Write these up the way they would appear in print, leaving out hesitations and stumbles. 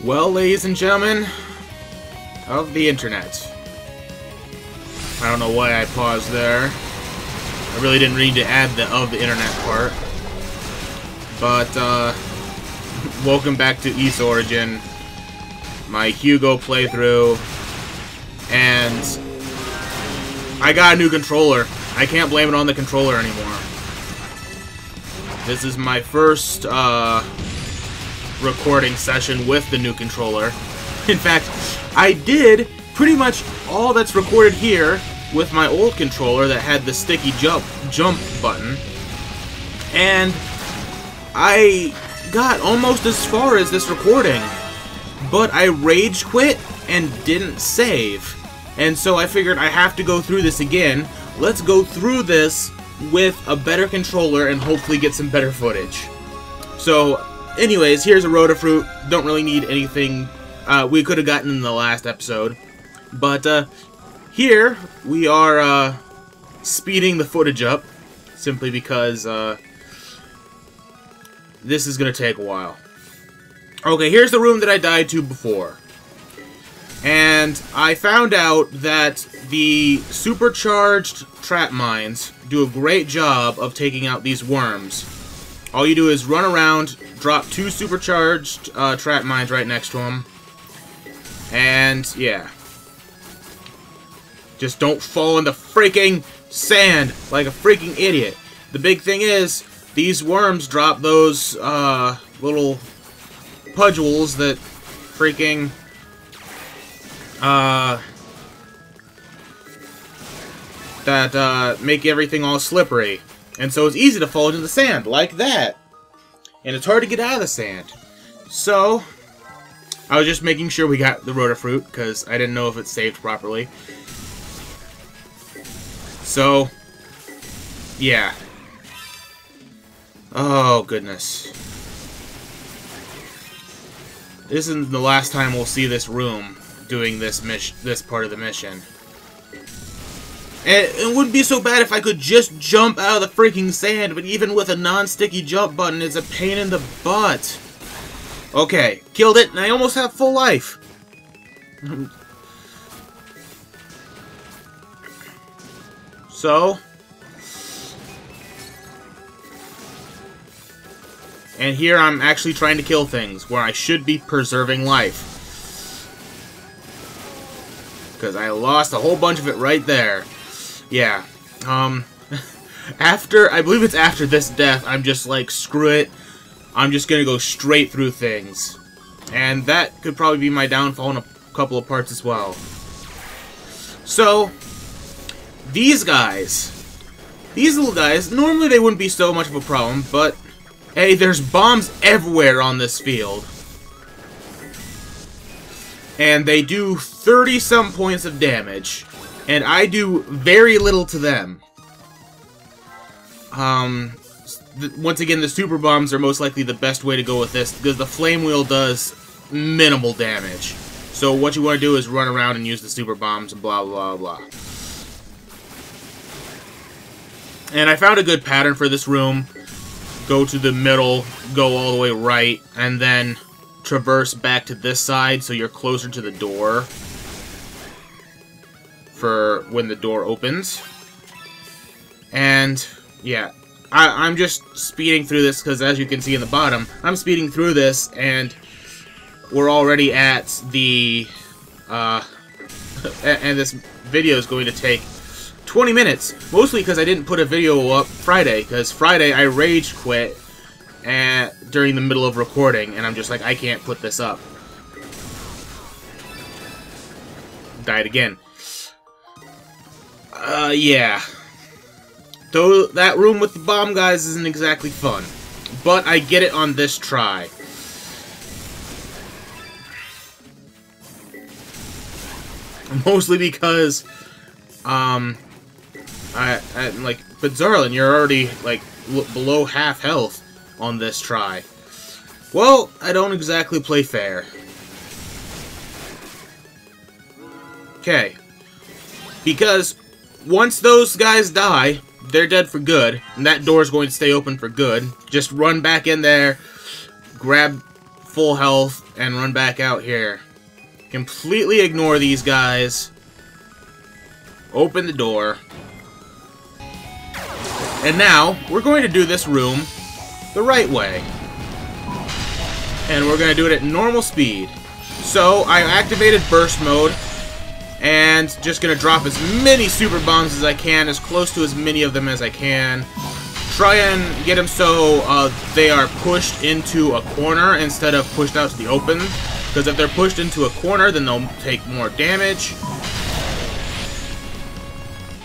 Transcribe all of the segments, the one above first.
Well, ladies and gentlemen of the internet, I don't know why I paused there. I really didn't need to add the of the internet part. But, welcome back to East Origin, my Hugo playthrough, and I got a new controller. I can't blame it on the controller anymore. This is my first, recording session with the new controller. In fact, I did pretty much all that's recorded here with my old controller that had the sticky jump button, and I got almost as far as this recording, but I rage quit and didn't save, and so I figured I have to go through this again. Let's go through this with a better controller and hopefully get some better footage. So anyways, here's a Rotafruit. Don't really need anything we could have gotten in the last episode. But here we are speeding the footage up simply because this is going to take a while. Okay, here's the room that I died to before. And I found out that the supercharged trap mines do a great job of taking out these worms. All you do is run around, drop 2 supercharged trap mines right next to them, and yeah. Just don't fall in the freaking sand like a freaking idiot. The big thing is, these worms drop those little pudules that freaking make everything all slippery. And so it's easy to fall into the sand, like that. And it's hard to get out of the sand. So, I was just making sure we got the Rotafruit, because I didn't know if it saved properly. So, yeah. Oh, goodness. This isn't the last time we'll see this room doing this part of the mission. It wouldn't be so bad if I could just jump out of the freaking sand, but even with a non-sticky jump button, it's a pain in the butt. Okay, killed it, and I almost have full life. So, and here I'm actually trying to kill things, where I should be preserving life. Because I lost a whole bunch of it right there. Yeah, I believe it's after this death, I'm just like, screw it, I'm just gonna go straight through things. And that could probably be my downfall in a couple of parts as well. So, these little guys, normally they wouldn't be so much of a problem, but, hey, there's bombs everywhere on this field. And they do 30-some points of damage. And I do very little to them. Once again, the super bombs are most likely the best way to go with this, because the flame wheel does minimal damage. So what you want to do is run around and use the super bombs and blah blah blah. And I found a good pattern for this room. Go to the middle, go all the way right, and then traverse back to this side so you're closer to the door for when the door opens. And yeah, I'm just speeding through this because, as you can see in the bottom, I'm speeding through this, and we're already at the and this video is going to take 20 minutes, mostly because I didn't put a video up Friday, because Friday I rage quit during the middle of recording, and I'm just like, I can't put this up. Died again. Yeah. Though that room with the bomb guys isn't exactly fun. But I get it on this try. Mostly because, but Zarlin, you're already, like, below half health on this try. Well, I don't exactly play fair. Okay. Because once those guys die, they're dead for good, and that door's going to stay open for good. Just run back in there, grab full health and run back out here. Completely ignore these guys. Open the door. And now, we're going to do this room the right way. And we're going to do it at normal speed. So, I activated burst mode. And just going to drop as many super bombs as I can, as close to as many of them as I can. Try and get them so they are pushed into a corner instead of pushed out to the open. Because if they're pushed into a corner, then they'll take more damage.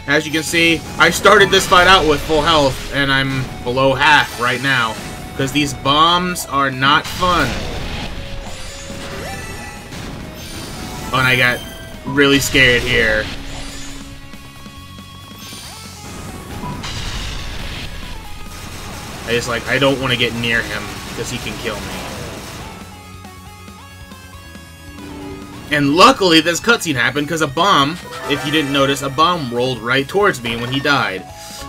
As you can see, I started this fight out with full health, and I'm below half right now. Because these bombs are not fun. Oh, and I got really scared here. I don't want to get near him, because he can kill me. And luckily, this cutscene happened, because a bomb, if you didn't notice, a bomb rolled right towards me when he died.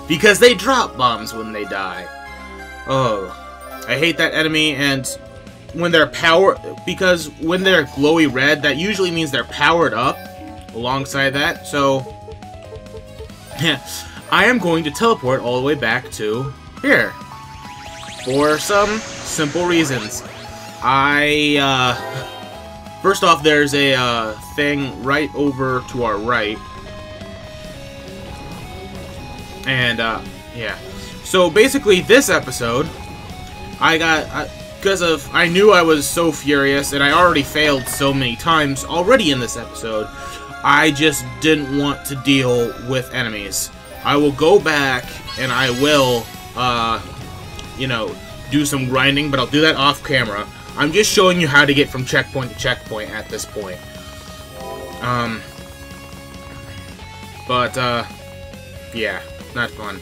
Because they drop bombs when they die. Oh, I hate that enemy, and when they're because when they're glowy red, that usually means they're powered up alongside that, so yeah, I am going to teleport all the way back to here. For some simple reasons. First off, there's a thing right over to our right. And, yeah. So, basically, this episode, I knew I was so furious, and I already failed so many times already in this episode, I just didn't want to deal with enemies. I will go back, and I will, you know, do some grinding, but I'll do that off camera. I'm just showing you how to get from checkpoint to checkpoint at this point. Yeah, not fun.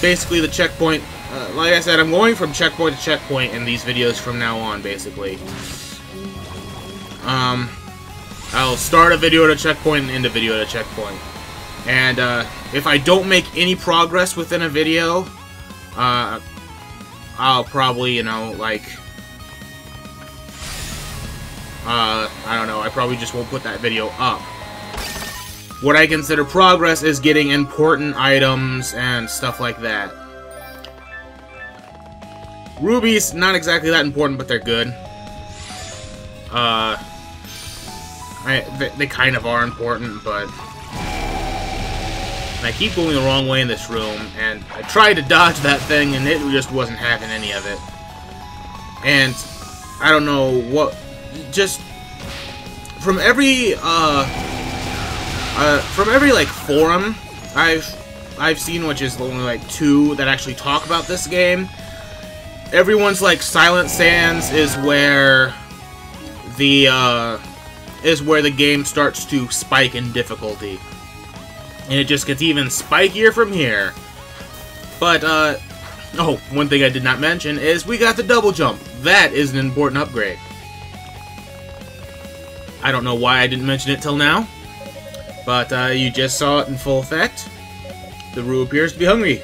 Basically the checkpoint, like I said, I'm going from checkpoint to checkpoint in these videos from now on, basically. I'll start a video at a checkpoint and end a video at a checkpoint. And, if I don't make any progress within a video, I'll probably, you know, like, I don't know, I probably just won't put that video up. What I consider progress is getting important items and stuff like that. Rubies, not exactly that important, but they're good. They kind of are important, but I keep going the wrong way in this room, and I tried to dodge that thing, and it just wasn't having any of it. And I don't know what, just from every like forum I've seen, which is only like 2 that actually talk about this game. Everyone's like Silent Sands is where the game starts to spike in difficulty. And it just gets even spikier from here. But, oh, one thing I did not mention is we got the double jump. That is an important upgrade. I don't know why I didn't mention it till now. But, you just saw it in full effect. The Roo appears to be hungry.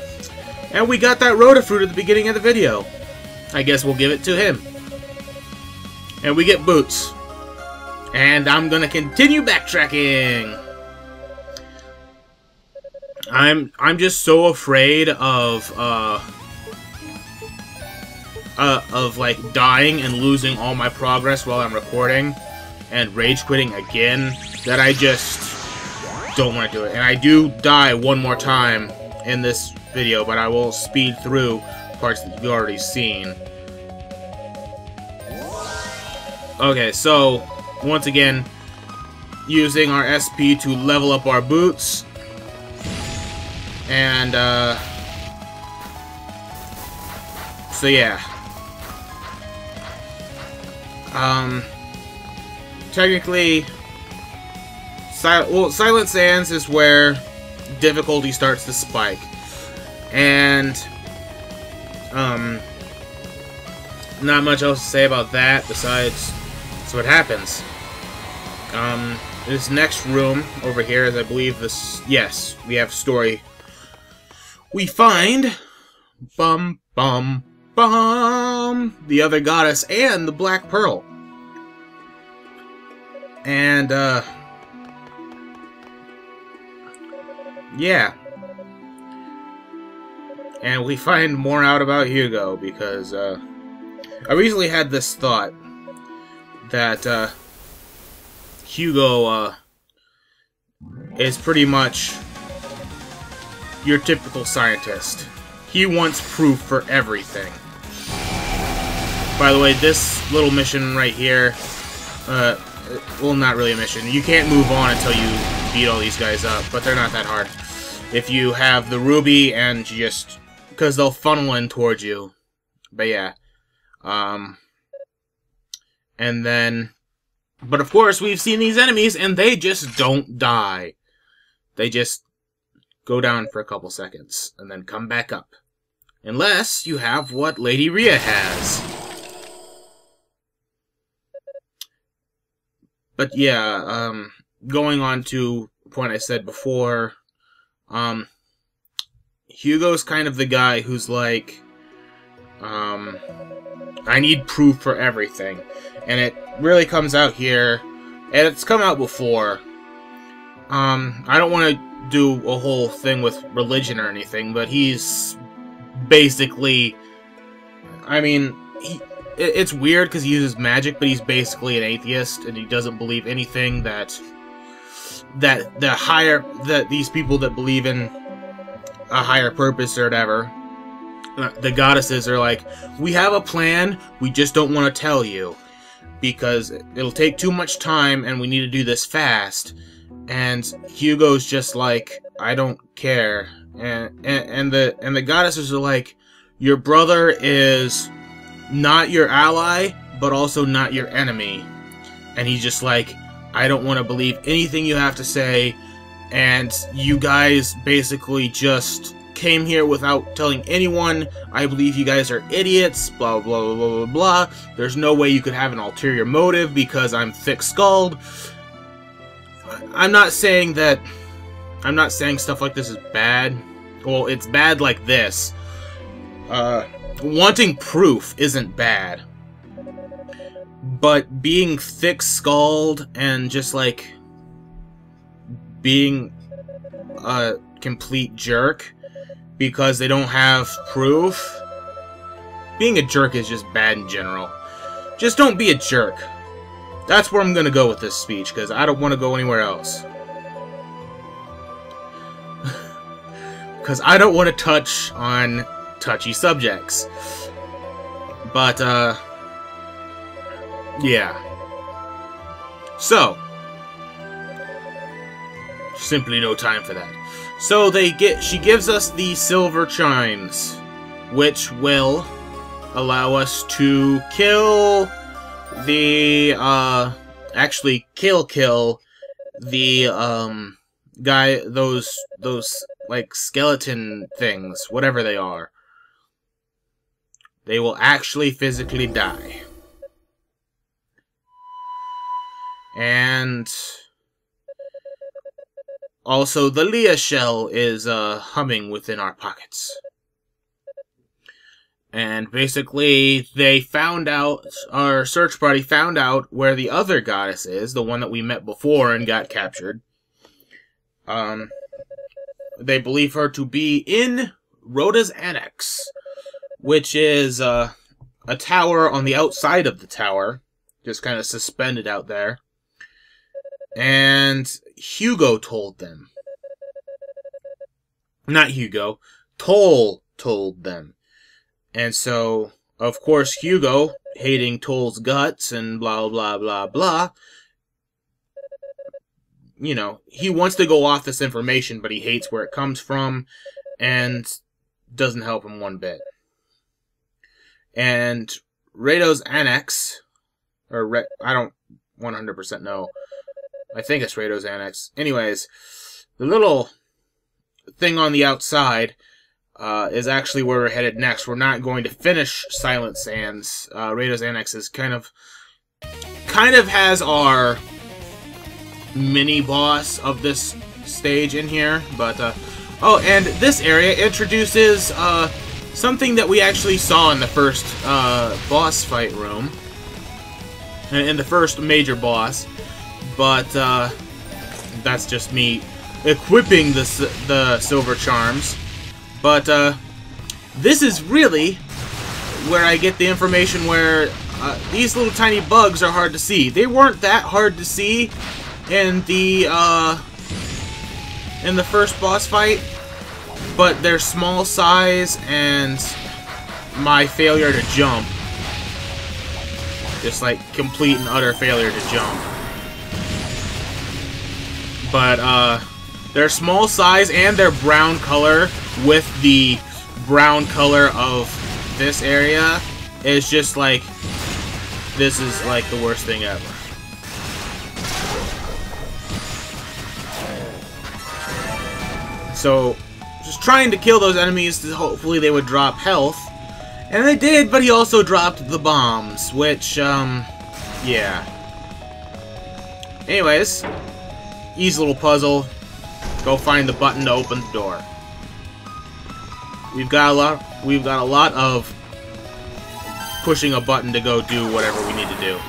And we got that Rhoda fruit at the beginning of the video. I guess we'll give it to him. And we get boots. And I'm gonna continue backtracking. I'm just so afraid of like dying and losing all my progress while I'm recording and rage quitting again that I just don't want to do it. And I do die one more time in this video, but I will speed through parts that you've already seen. Okay, so once again, using our SP to level up our boots. And, so yeah. Technically, Silent Sands is where difficulty starts to spike. And, not much else to say about that besides that's what happens. This next room over here is, I believe, this, yes, we have story. We find Bum, bum, bum! The other goddess and the Black Pearl. And, yeah. And we find more out about Hugo, because, I recently had this thought that, Hugo, is pretty much your typical scientist. He wants proof for everything. By the way, this little mission right here, well, not really a mission. You can't move on until you beat all these guys up, but they're not that hard. If you have the ruby and you just... because they'll funnel in towards you. But yeah. And then... but of course, we've seen these enemies, and they just don't die. They just go down for a couple seconds, and then come back up. Unless you have what Lady Rhea has. But yeah, going on to a point I said before, Hugo's kind of the guy who's like, I need proof for everything. And it really comes out here, and it's come out before. I don't want to do a whole thing with religion or anything, but he's basically, I mean, it's weird because he uses magic, but he's basically an atheist, and he doesn't believe anything that these people that believe in a higher purpose or whatever, the goddesses are like, we have a plan, we just don't want to tell you, because it'll take too much time, and we need to do this fast. And Hugo's just like, I don't care. And the goddesses are like, your brother is not your ally, but also not your enemy. And he's just like, I don't want to believe anything you have to say, and you guys basically just came here without telling anyone. I believe you guys are idiots, blah, blah, blah, blah, blah, blah. There's no way you could have an ulterior motive because I'm thick-skulled. I'm not saying stuff like this is bad. Well, it's bad like this. Wanting proof isn't bad. But being thick-skulled and just, like, being a complete jerk because they don't have proof, being a jerk is just bad in general. Just don't be a jerk. That's where I'm gonna go with this speech, because I don't want to go anywhere else. Because I don't want to touch on touchy subjects. But, yeah. So, simply no time for that. So she gives us the silver chimes, which will allow us to kill the, actually kill the, guy, those, like, skeleton things, whatever they are. They will actually physically die. And also the Leah shell is, humming within our pockets. And basically, they found out, our search party found out where the other goddess is, the one that we met before and got captured. They believe her to be in Rhoda's Annex, which is a tower on the outside of the tower, just kind of suspended out there. And Hugo told them. Not Hugo, Toll told them. And so, of course, Hugo, hating Toll's guts and blah, blah, blah, blah, you know, he wants to go off this information, but he hates where it comes from, and doesn't help him one bit. And Rhoda's Annex, or I don't 100% know. I think it's Rhoda's Annex. Anyways, the little thing on the outside is actually where we're headed next. We're not going to finish Silent Sands. Rhoda's Annex is kind of has our mini-boss of this stage in here, but, oh, and this area introduces, something that we actually saw in the first boss fight room, in the first major boss, but that's just me equipping the silver charms. But this is really where I get the information where these little tiny bugs are hard to see. They weren't that hard to see in the first boss fight, but their small size and my failure to jump, just like complete and utter failure to jump. But their small size and their brown color with the brown color of this area is just like, this is like the worst thing ever. So, just trying to kill those enemies to hopefully they would drop health. And they did, but he also dropped the bombs, which, yeah. Anyways, easy little puzzle. Go find the button to open the door. We've got a lot of pushing a button to go do whatever we need to do.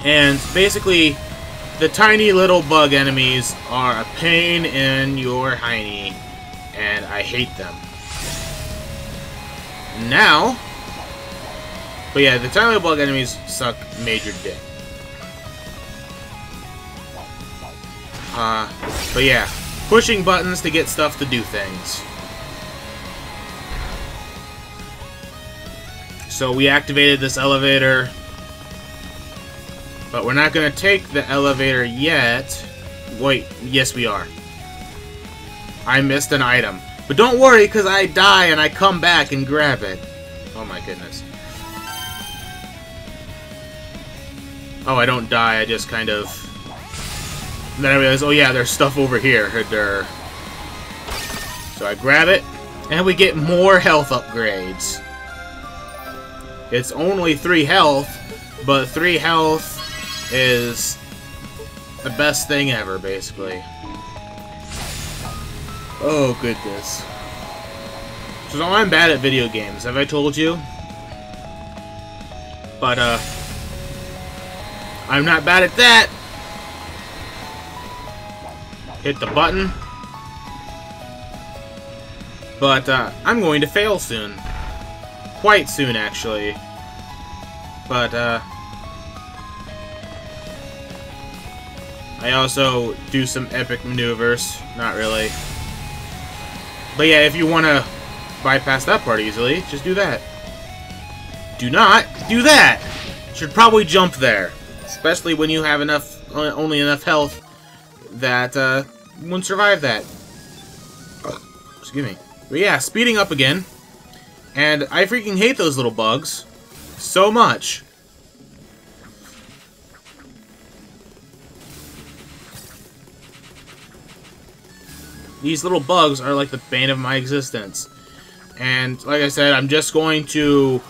And basically, the tiny little bug enemies are a pain in your hiney, and I hate them. Now, but yeah, the tiny little bug enemies suck major dick. But yeah, pushing buttons to get stuff to do things. So we activated this elevator, but we're not going to take the elevator yet. Wait, yes we are. I missed an item. But don't worry, because I die and I come back and grab it. Oh my goodness. Oh, I don't die, I just kind of... And then I realize, oh yeah, there's stuff over here. So I grab it, and we get more health upgrades. It's only 3 health, but 3 health is the best thing ever, basically. Oh, goodness. So I'm bad at video games, have I told you? But, I'm not bad at that! Hit the button. But, I'm going to fail soon. Quite soon, actually. But, I also do some epic maneuvers. Not really. But yeah, if you want to bypass that part easily, just do that. Do not do that! Should probably jump there. Especially when you have only enough health that, won't survive that. Excuse me. But yeah, speeding up again. And I freaking hate those little bugs so much. These little bugs are like the bane of my existence. And like I said, I'm just going to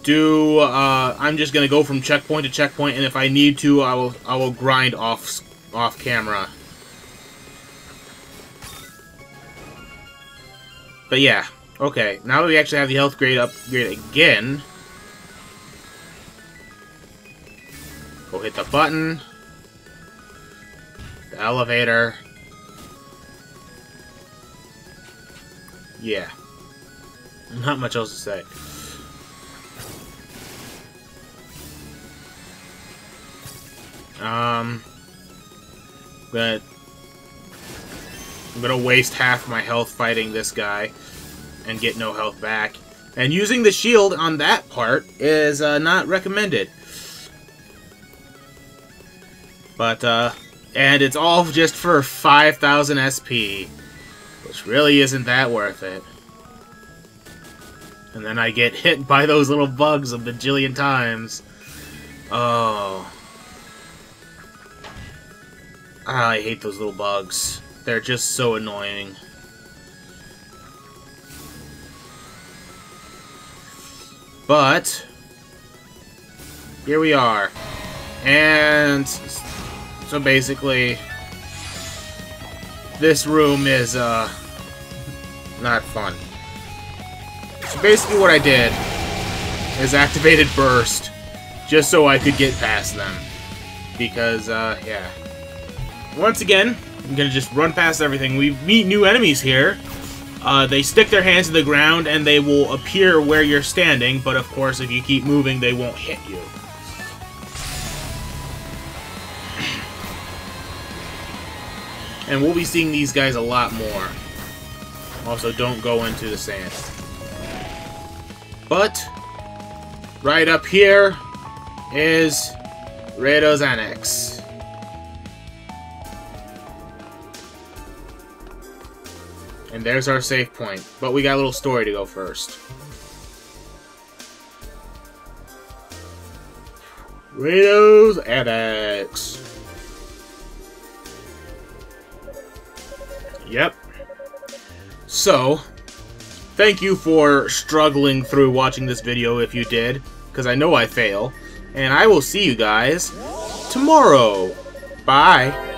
do, I'm just going to go from checkpoint to checkpoint, and if I need to, I will grind off camera. But yeah, okay, now that we actually have the health grade upgrade again, go hit the button, the elevator. Yeah. Not much else to say. I'm gonna waste half my health fighting this guy and get no health back. And using the shield on that part is not recommended. But, and it's all just for 5,000 SP. Which really isn't that worth it. And then I get hit by those little bugs a bajillion times. Oh. I hate those little bugs. They're just so annoying. But here we are. And so basically this room is not fun. So basically what I did is activated Burst, just so I could get past them. Because, yeah. Once again, I'm gonna just run past everything. We meet new enemies here. They stick their hands to the ground and they will appear where you're standing, but of course if you keep moving they won't hit you. And we'll be seeing these guys a lot more. Also, don't go into the sand. But, right up here is Raido's Annex. And there's our save point. But we got a little story to go first. Raido's Annex. Yep. So, thank you for struggling through watching this video if you did, because I know I fail. And I will see you guys tomorrow. Bye.